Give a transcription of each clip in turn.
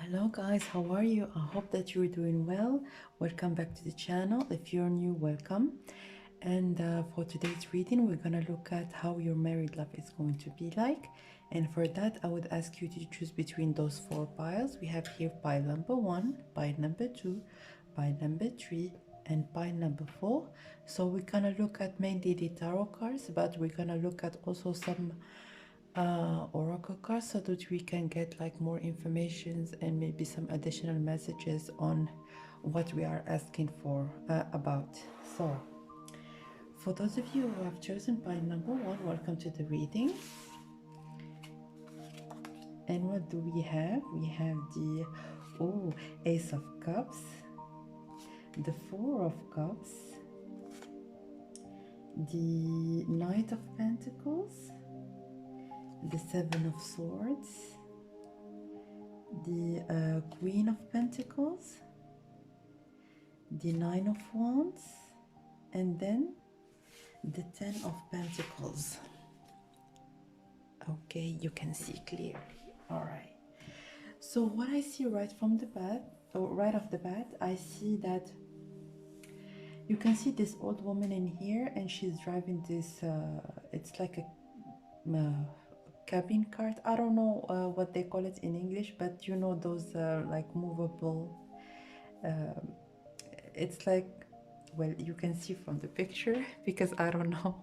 Hello guys, how are you? I hope that you're doing well. Welcome back to the channel. If you're new, welcome. And for today's reading, we're gonna look at how your married life is going to be like. And for that, I would ask you to choose between those four piles. We have here pile number 1, pile number 2, pile number 3, and pile number 4. So we're gonna look at mainly the tarot cards, but we're gonna look at also some oracle cards so that we can get like more informations and maybe some additional messages on what we are asking for about. So for those of you who have chosen pile number 1, welcome to the reading. And what do we have? We have the Ace of Cups, the Four of Cups, the Knight of Pentacles, the Seven of Swords, the Queen of Pentacles, the Nine of Wands, and then the Ten of Pentacles. Okay, you can see clearly. All right. So what I see right from the bat, or right off the bat, I see that you can see this old woman in here, and she's driving this. It's like a cabin cart. I don't know what they call it in English, but you know those like movable. It's like, well, you can see from the picture because I don't know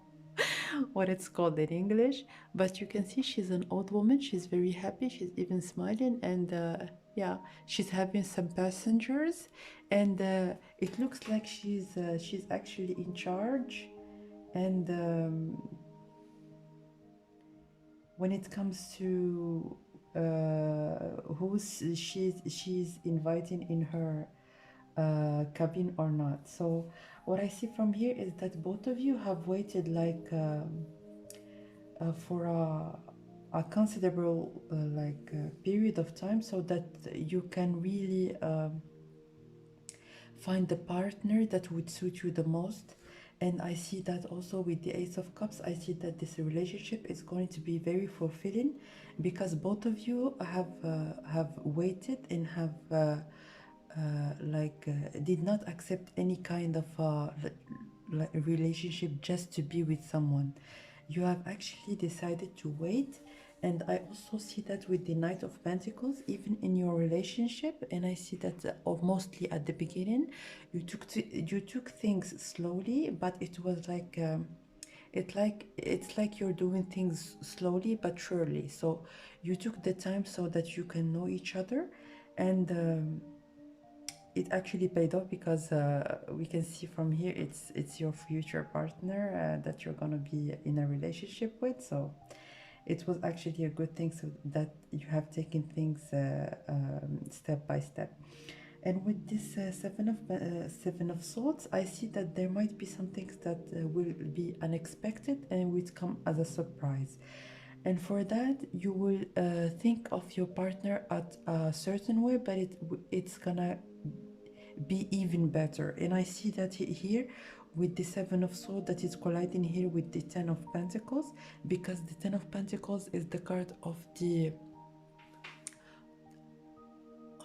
what it's called in English, but you can see she's an old woman. She's very happy. She's even smiling, and yeah, she's having some passengers, and it looks like she's actually in charge. And when it comes to who she's inviting in her cabin or not. So what I see from here is that both of you have waited like for a considerable period of time, so that you can really find the partner that would suit you the most. And I see that also with the Ace of Cups. I see that this relationship is going to be very fulfilling because both of you have waited and have did not accept any kind of relationship just to be with someone. You have actually decided to wait. And I also see that with the Knight of Pentacles, even in your relationship. And I see that mostly at the beginning, you took things slowly, but it was like it's like you're doing things slowly but surely. So you took the time so that you can know each other, and it actually paid off because we can see from here it's your future partner that you're gonna be in a relationship with. So it was actually a good thing, so that you have taken things step by step. And with this Seven of Swords, I see that there might be some things that will be unexpected and will come as a surprise. And for that, you will think of your partner at a certain way, but it's gonna be even better. And I see that here with the Seven of Swords, that is colliding here with the Ten of Pentacles, because the Ten of Pentacles is the card of the...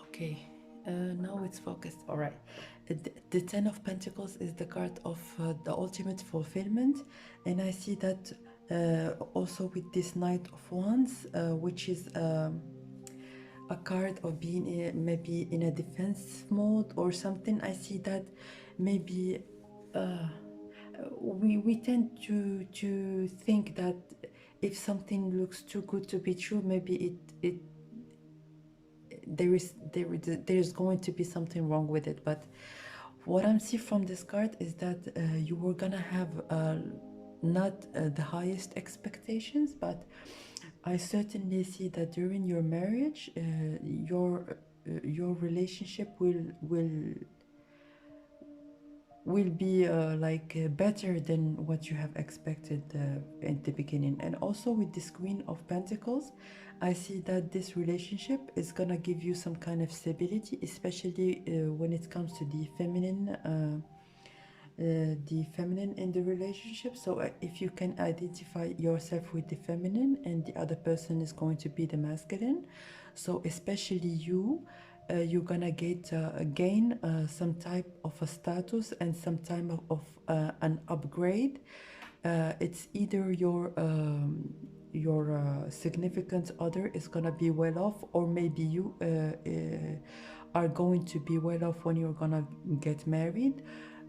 Okay, now it's focused. All right. The Ten of Pentacles is the card of the ultimate fulfillment. And I see that also with this Knight of Wands, which is a card of being maybe in a defense mode or something. I see that maybe we tend to think that if something looks too good to be true, maybe there's going to be something wrong with it. But what I'm seeing from this card is that you were gonna have not the highest expectations, but I certainly see that during your marriage, your relationship will be better than what you have expected at the beginning. And also with this Queen of Pentacles, I see that this relationship is gonna give you some kind of stability, especially when it comes to the feminine in the relationship. So if you can identify yourself with the feminine and the other person is going to be the masculine, so especially you you're gonna gain some type of a status and some type of an upgrade. It's either your significant other is gonna be well off, or maybe you are going to be well off when you're gonna get married.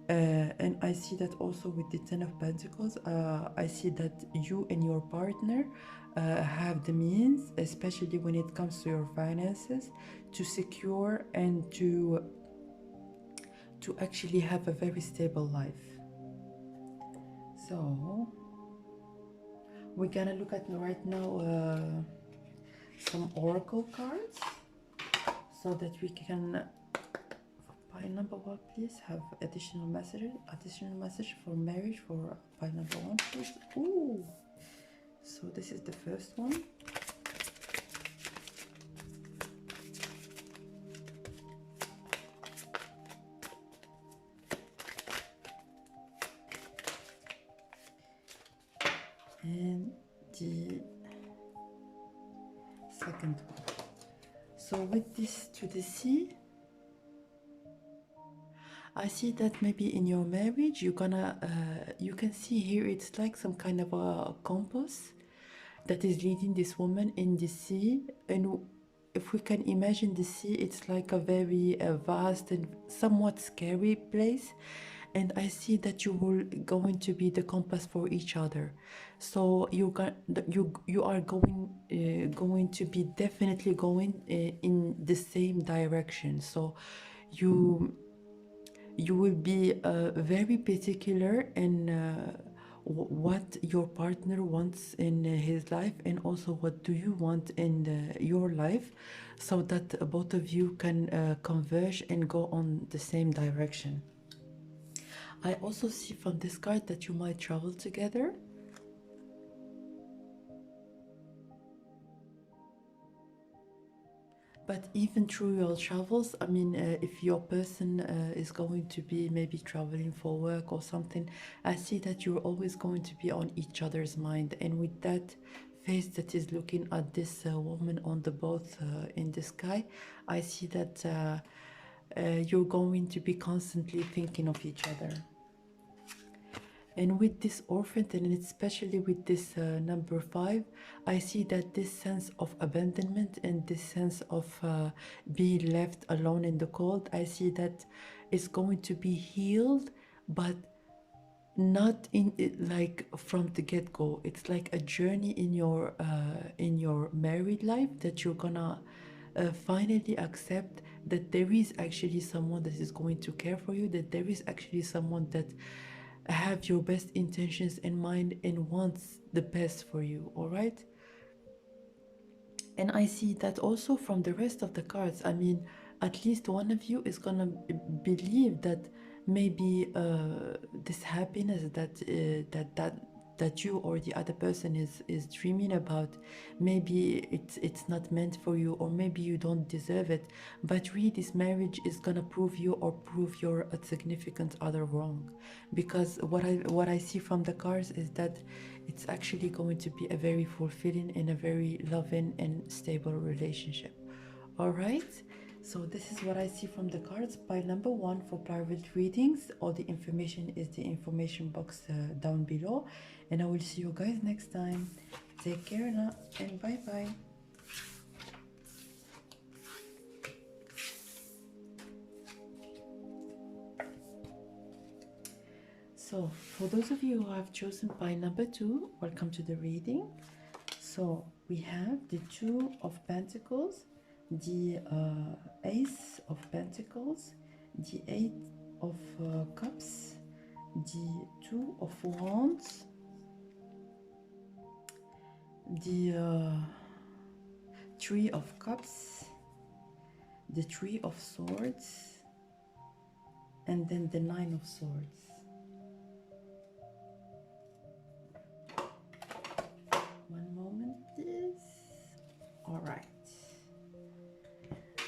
And I see that also with the Ten of Pentacles. I see that you and your partner have the means, especially when it comes to your finances, to secure and to actually have a very stable life. So we're gonna look at right now some oracle cards, so that we can, pile number one, please, have additional message for marriage for pile number one, please. Ooh, so this is the first one. And the second one. So with this to the sea, I see that maybe in your marriage you're gonna you can see here it's like some kind of a compass that is leading this woman in the sea. And if we can imagine the sea, it's like a very vast and somewhat scary place. And I see that you will going to be the compass for each other. So you are going to be definitely going in the same direction. So you will be very particular in what your partner wants in his life, and also what do you want in your life, so that both of you can converge and go on the same direction. I also see from this card that you might travel together. But even through your travels, I mean, if your person is going to be maybe traveling for work or something, I see that you're always going to be on each other's mind. And with that face that is looking at this woman on the boat in the sky, I see that you're going to be constantly thinking of each other. And with this orphan, and especially with this number 5, I see that this sense of abandonment and this sense of being left alone in the cold, I see that it's going to be healed, but not in it like from the get-go. It's like a journey in your married life, that you're gonna finally accept that there is actually someone that is going to care for you, that there is actually someone that have your best intentions in mind and wants the best for you. All right. And I see that also from the rest of the cards. I mean, at least one of you is gonna believe that maybe this happiness that you or the other person is dreaming about, maybe it's not meant for you, or maybe you don't deserve it. But really, this marriage is gonna prove you or prove your significant other wrong, because what I see from the cards is that it's actually going to be a very fulfilling and a very loving and stable relationship. All right. So this is what I see from the cards. Pile number 1 for private readings. All the information is the information box down below. And I will see you guys next time. Take care now, and bye bye. So for those of you who have chosen pile number 2, welcome to the reading. So we have the 2 of Pentacles, the Ace of Pentacles, the 8 of Cups, the 2 of Wands, the 3 of Cups, the 3 of Swords, and then the 9 of Swords. One moment, please. All right.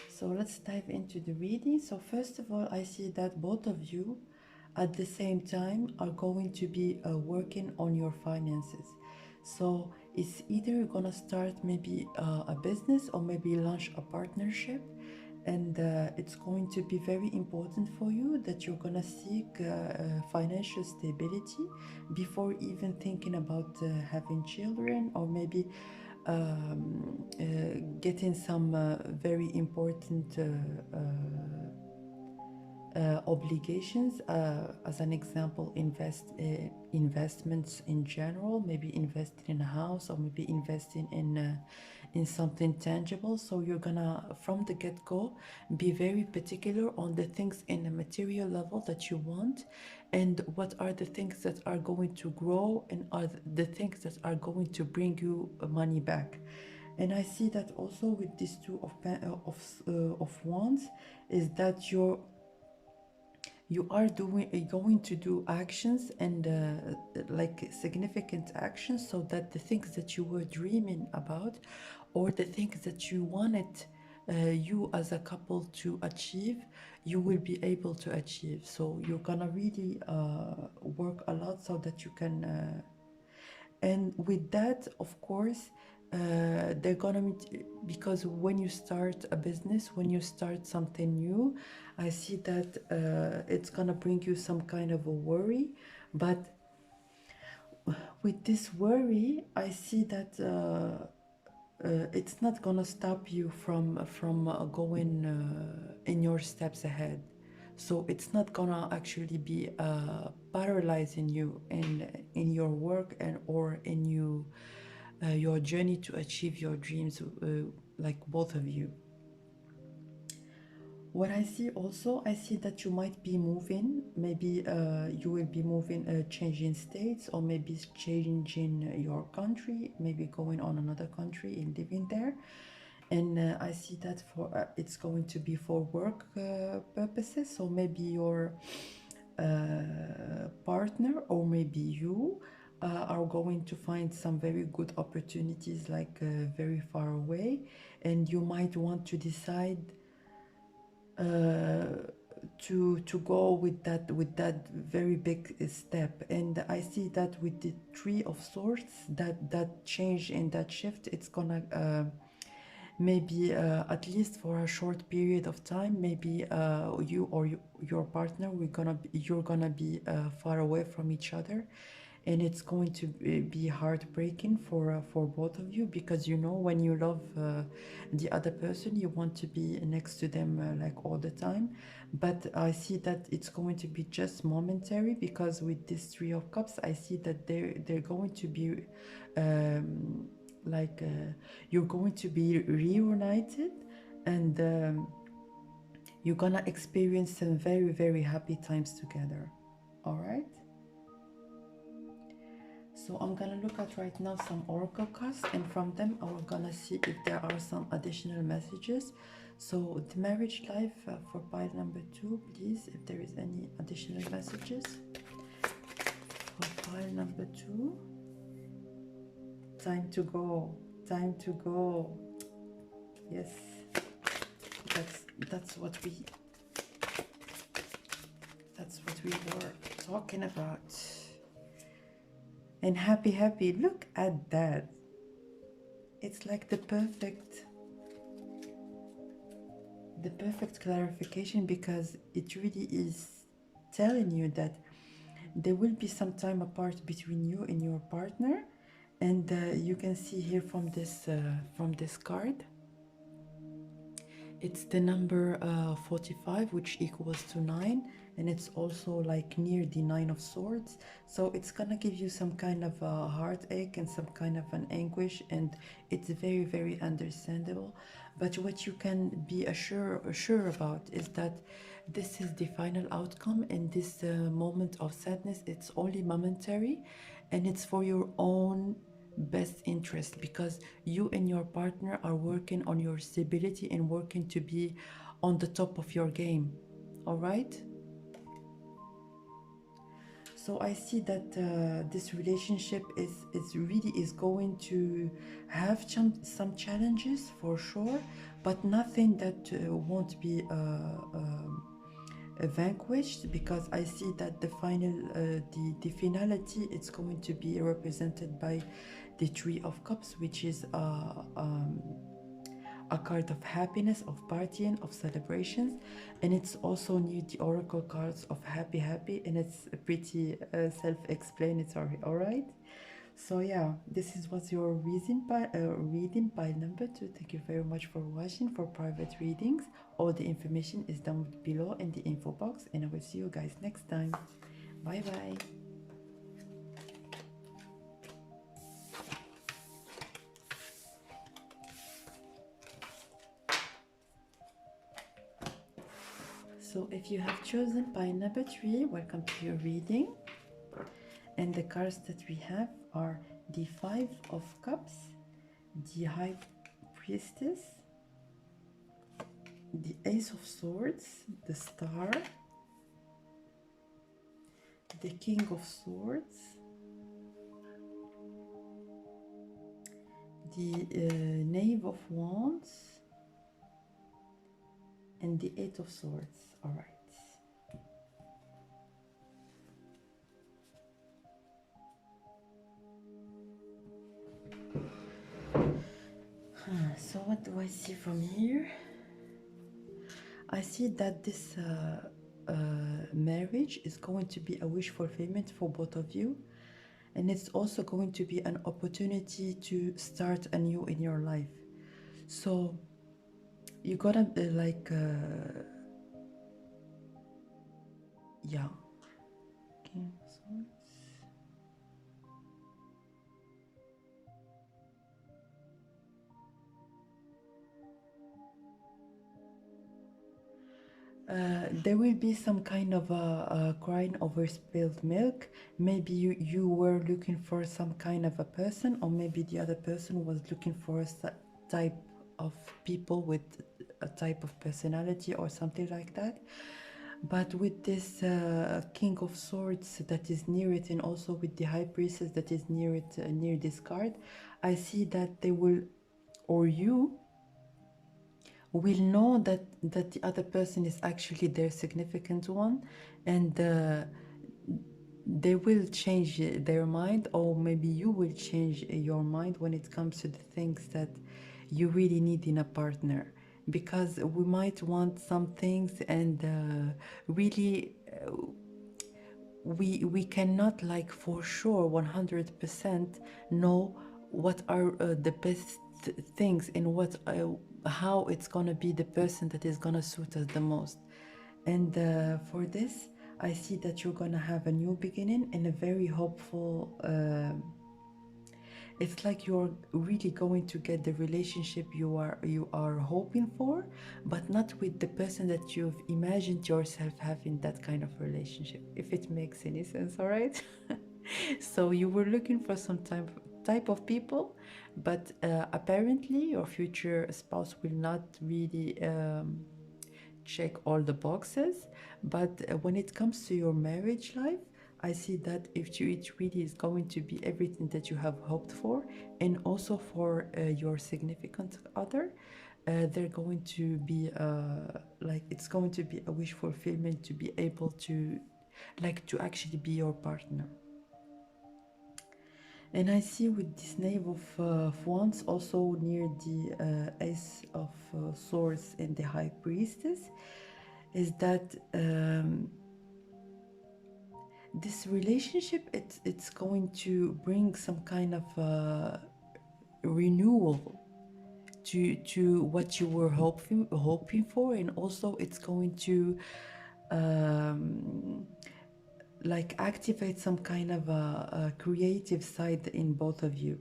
So let's dive into the reading. So first of all, I see that both of you at the same time are going to be working on your finances. So it's either you're gonna start maybe a business, or maybe launch a partnership, and it's going to be very important for you that you're gonna seek financial stability before even thinking about having children, or maybe getting some very important obligations. As an example, investments in general, maybe investing in a house, or maybe investing in something tangible. So you're gonna, from the get-go, be very particular on the things in a material level that you want, and what are the things that are going to grow, and are the things that are going to bring you money back. And I see that also with these two of wands, is that you are going to do actions, and like significant actions, so that the things that you were dreaming about, or the things that you wanted you as a couple to achieve, you will be able to achieve. So you're gonna really work a lot so that you can and with that, of course, they're gonna meet, because when you start a business, when you start something new, I see that it's gonna bring you some kind of a worry. But with this worry, I see that it's not gonna stop you from going in your steps ahead. So it's not gonna actually be paralyzing you in your work, and or in your journey to achieve your dreams, like both of you. What I see also, I see that you might be moving. Maybe you will be moving, changing states, or maybe changing your country, maybe going on another country and living there. And I see that for it's going to be for work purposes. So maybe your partner, or maybe you are going to find some very good opportunities, like very far away, and you might want to decide to go with that very big step. And I see that with the Three of Swords, that change and that shift, it's gonna maybe at least for a short period of time, maybe you or your partner, you're gonna be far away from each other, and it's going to be heartbreaking for both of you, because when you love the other person, you want to be next to them like all the time. But I see that it's going to be just momentary, because with this Three of Cups, I see that they're going to be like you're going to be reunited, and you're gonna experience some very, very happy times together. All right, so I'm gonna look at right now some oracle cards, and from them we're gonna see if there are some additional messages. So the marriage life for pile number 2, please, if there is any additional messages for pile number 2. Time to go, time to go. Yes, that's what we were talking about. And happy, look at that. It's like the perfect clarification, because it really is telling you that there will be some time apart between you and your partner. And you can see here from this card, it's the number 45, which equals to 9, and it's also like near the 9 of Swords. So it's gonna give you some kind of a heartache and some kind of an anguish, and it's very, very understandable. But what you can be sure about is that this is the final outcome, and this moment of sadness, it's only momentary, and it's for your own best interest, because you and your partner are working on your stability and working to be on the top of your game. All right, so I see that this relationship is really going to have some challenges for sure, but nothing that won't be vanquished, because I see that the final the finality, it's going to be represented by the Three of Cups, which is a a card of happiness, of partying, of celebrations, and it's also near the oracle cards of happy, and it's pretty self-explanatory. All right. So yeah, this is what's your reading by number 2. Thank you very much for watching. For private readings, all the information is down below in the info box, and I will see you guys next time. Bye bye. So if you have chosen by number 3, welcome to your reading. And the cards that we have are the 5 of Cups, the High Priestess, the Ace of Swords, the Star, the King of Swords, the Knave of Wands, and the 8 of Swords. All right. So what do I see from here? I see that this marriage is going to be a wish fulfillment for both of you, and it's also going to be an opportunity to start anew in your life. So you gotta yeah. King of Swords. There will be some kind of a crying over spilled milk. Maybe you were looking for some kind of a person, or maybe the other person was looking for a type of people with a type of personality or something like that. But with this King of Swords that is near it, and also with the High Priestess that is near it, near this card, I see that they will, or you will know that the other person is actually their significant one, and they will change their mind, or maybe you will change your mind when it comes to the things that you really need in a partner, because we might want some things, and really we cannot like for sure 100% know what are the best things, and what how it's gonna be the person that is gonna suit us the most. And for this, I see that you're gonna have a new beginning and a very hopeful it's like you're really going to get the relationship you are hoping for, but not with the person that you've imagined yourself having that kind of relationship, if it makes any sense. All right. So you were looking for some type of people, but apparently your future spouse will not really check all the boxes. But when it comes to your marriage life, I see that it really is going to be everything that you have hoped for, and also for your significant other. They're going to be like, it's going to be a wish fulfillment to be able to to actually be your partner. And I see with this Knave of Wands also near the Ace of Swords and the High Priestess, is that this relationship, it's going to bring some kind of renewal to what you were hoping for, and also it's going to like activate some kind of a creative side in both of you.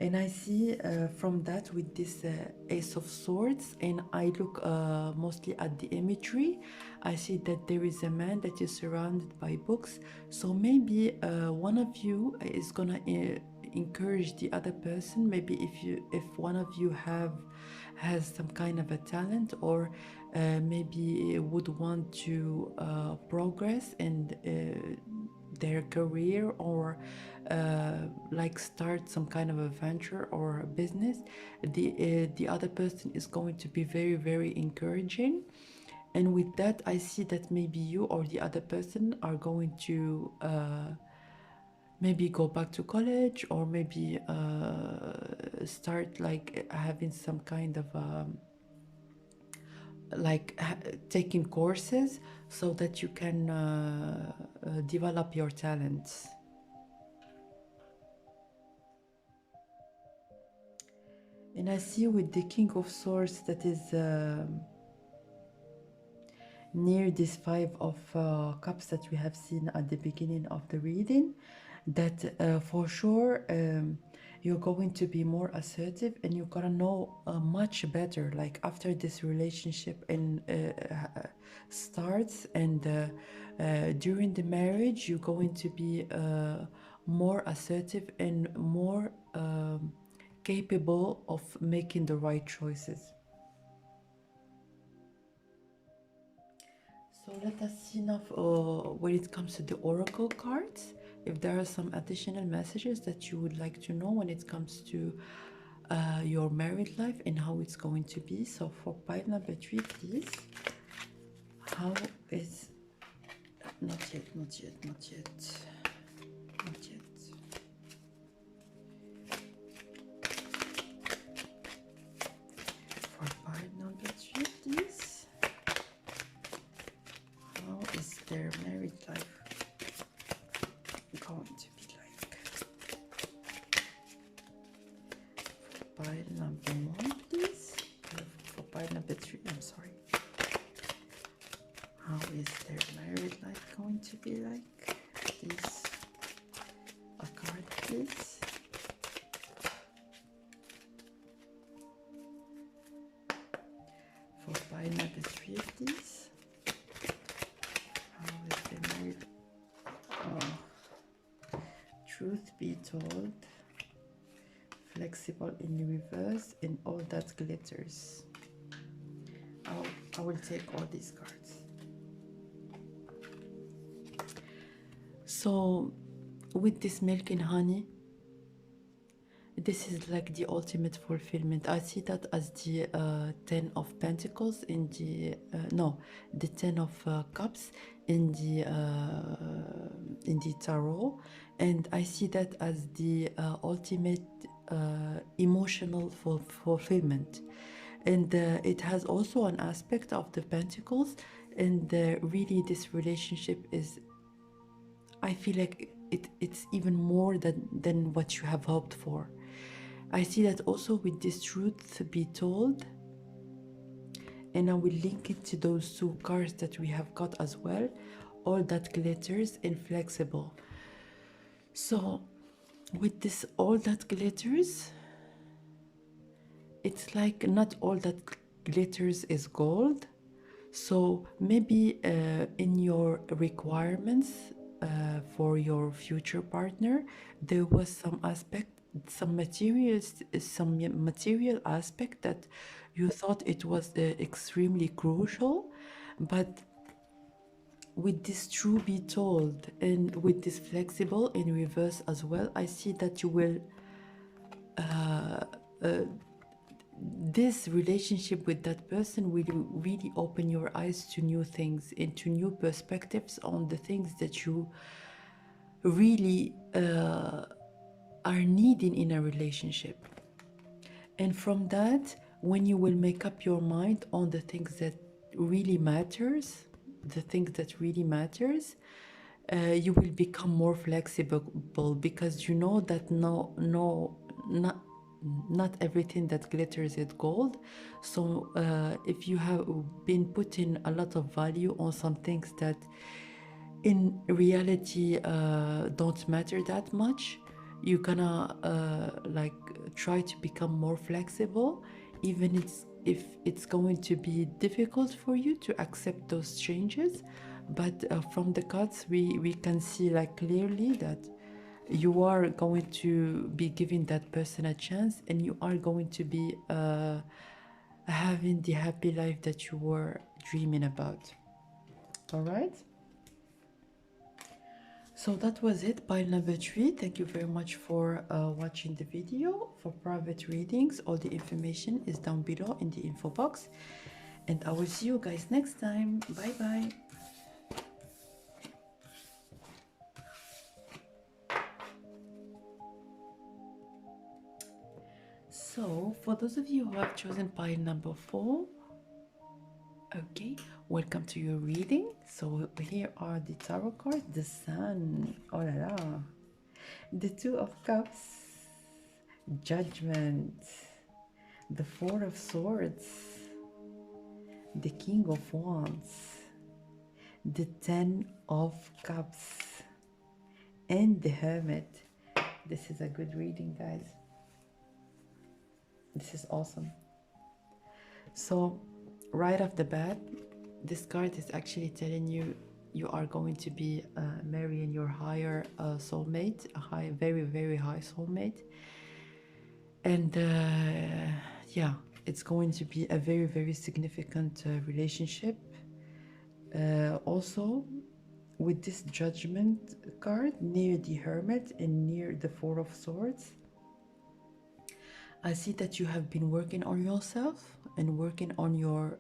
And I see from that with this Ace of Swords, and I look mostly at the imagery, I see that there is a man that is surrounded by books. So maybe one of you is gonna encourage the other person. Maybe if one of you has some kind of a talent, or maybe would want to progress in their career, or like start some kind of a venture or a business, the other person is going to be very, very encouraging. And with that, I see that maybe you or the other person are going to maybe go back to college, or maybe start like having some kind of taking courses so that you can develop your talents. And I see with the King of Swords that is near this Five of Cups that we have seen at the beginning of the reading, that for sure you're going to be more assertive, and you're gonna know much better, like after this relationship and starts, and during the marriage you're going to be more assertive and more capable of making the right choices. So let us see now when it comes to the oracle cards, if there are some additional messages that you would like to know when it comes to your married life and how it's going to be. So for pile number 3, please, how is... not yet. For pile number 3, please, how is their married life going to be like? For pile number 1, please. For pile number 3, I'm sorry. How is their married life going to be like? Please, a card, please. For pile number 3, please. How is their married? Oh. Truth be told, flexible in reverse, and all that glitters. I will take all these cards. So with this milk and honey, this is like the ultimate fulfillment. I see that as the 10 of Pentacles in the the 10 of Cups in the Tarot, and I see that as the ultimate emotional fulfillment. And it has also an aspect of the Pentacles, and really this relationship is, I feel like it's even more than what you have hoped for. I see that also with this truth be told, and I will link it to those 2 cards that we have got as well, all that glitters and flexible. So with this all that glitters, it's like not all that glitters is gold. So maybe in your requirements for your future partner, there was some aspect, some material aspect that you thought it was extremely crucial, but with this true be told and with this flexible in reverse as well, I see that you will this relationship with that person will really open your eyes to new things, into new perspectives on the things that you really are needing in a relationship. And from that, when you will make up your mind on the things that really matters, you will become more flexible, because you know that not everything that glitters is gold. So if you have been putting a lot of value on some things that in reality don't matter that much, you're gonna like try to become more flexible, even if it's going to be difficult for you to accept those changes. But from the cards we can see like clearly that you are going to be giving that person a chance, and you are going to be having the happy life that you were dreaming about. All right, so that was it, pile number 3. Thank you very much for watching the video. For private readings, all the information is down below in the info box, and I will see you guys next time. Bye bye. So, for those of you who have chosen pile number 4, okay, welcome to your reading. So, here are the tarot cards: the Sun, oh la la, the Two of Cups, Judgment, the Four of Swords, the King of Wands, the Ten of Cups, and the Hermit. This is a good reading, guys. This is awesome. So right off the bat, this card is actually telling you you are going to be marrying your higher soulmate, a very, very high soulmate. And yeah, it's going to be a very, very significant relationship. Also, with this Judgment card near the Hermit and near the Four of Swords, I see that you have been working on yourself and working on your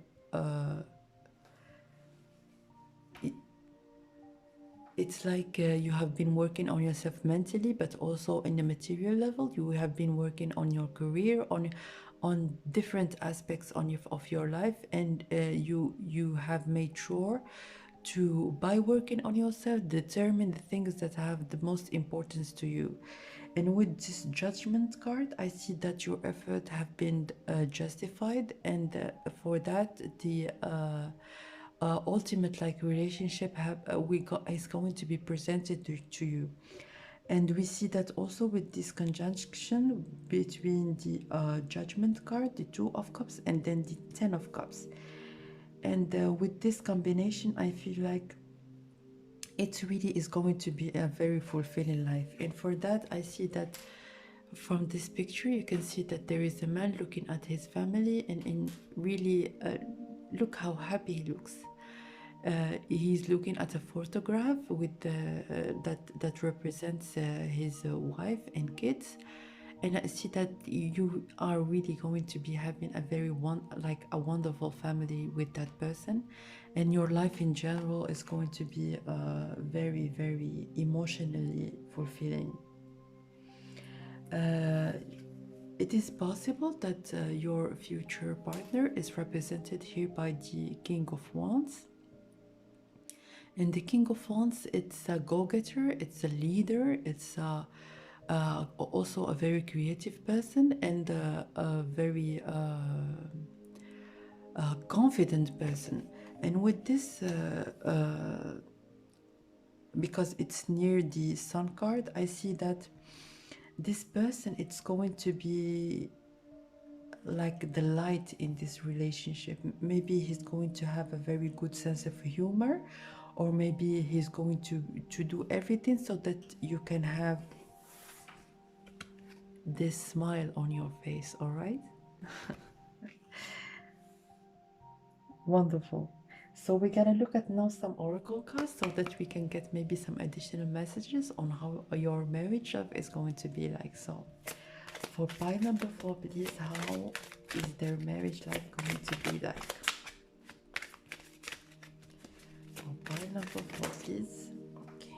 it's like you have been working on yourself mentally, but also in the material level. You have been working on your career, on different aspects of your life, and you have made sure to, by working on yourself, determine the things that have the most importance to you. And with this Judgment card, I see that your effort have been justified, and for that the ultimate relationship is going to be presented to you. And we see that also with this conjunction between the Judgment card, the Two of Cups, and then the Ten of Cups. And with this combination, I feel like it really is going to be a very fulfilling life. And for that, I see that from this picture, you can see that there is a man looking at his family, and really look how happy he looks. He's looking at a photograph with that represents his wife and kids, and I see that you are really going to be having a very wonderful family with that person, and your life in general is going to be very, very emotionally fulfilling. It is possible that your future partner is represented here by the King of Wands. And the King of Wands, it's a go-getter, it's a leader, it's also a very creative person, and a very confident person. And with this, because it's near the Sun card, I see that this person, it's going to be like the light in this relationship. Maybe he's going to have a very good sense of humor, or maybe he's going to do everything so that you can have this smile on your face, all right? Wonderful. So we're gonna look at now some oracle cards so that we can get maybe some additional messages on how your marriage life is going to be like. So for pile number 4, please, how is their marriage life going to be like? For pile number 4, please. Okay.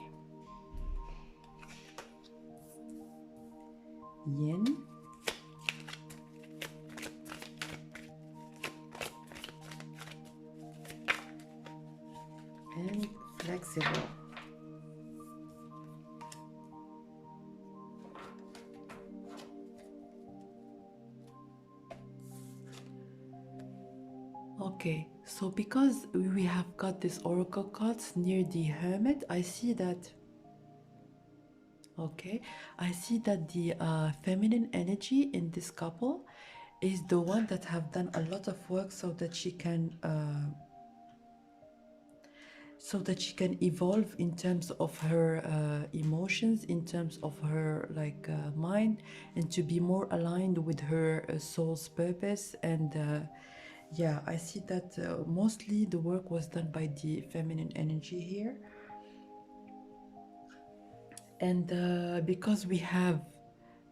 Yin. And flexible. Okay, so because we have got this oracle cards near the Hermit, I see that, okay, I see that the feminine energy in this couple is the one that have done a lot of work so that she can evolve in terms of her emotions, in terms of her mind, and to be more aligned with her soul's purpose. And yeah, I see that mostly the work was done by the feminine energy here. And because we have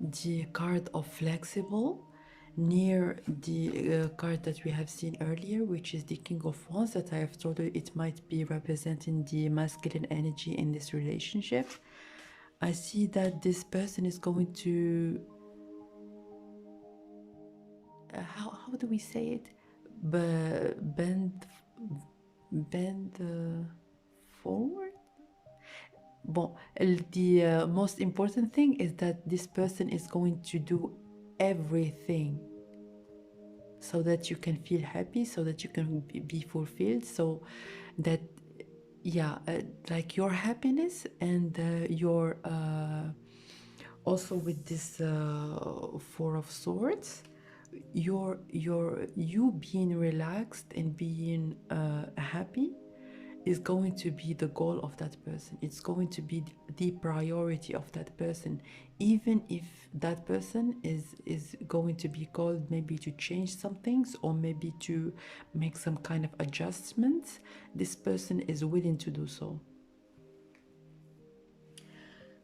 the card of flexible near the card that we have seen earlier, which is the King of Wands, that I have told you it might be representing the masculine energy in this relationship, I see that this person is going to how do we say it? Bend forward. Bon, the most important thing is that this person is going to do everything so that you can feel happy, so that you can be fulfilled, so that, yeah, like your happiness and your also with this Four of Swords, you being relaxed and being happy is going to be the goal of that person. It's going to be the priority of that person, even if that person is going to be called maybe to change some things or maybe to make some kind of adjustments. This person is willing to do so.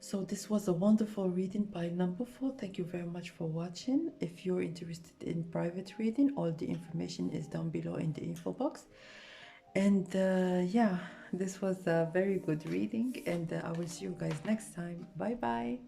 So this was a wonderful reading by number 4. Thank you very much for watching. If you're interested in private reading, all the information is down below in the info box. And yeah, this was a very good reading, and I will see you guys next time. Bye bye.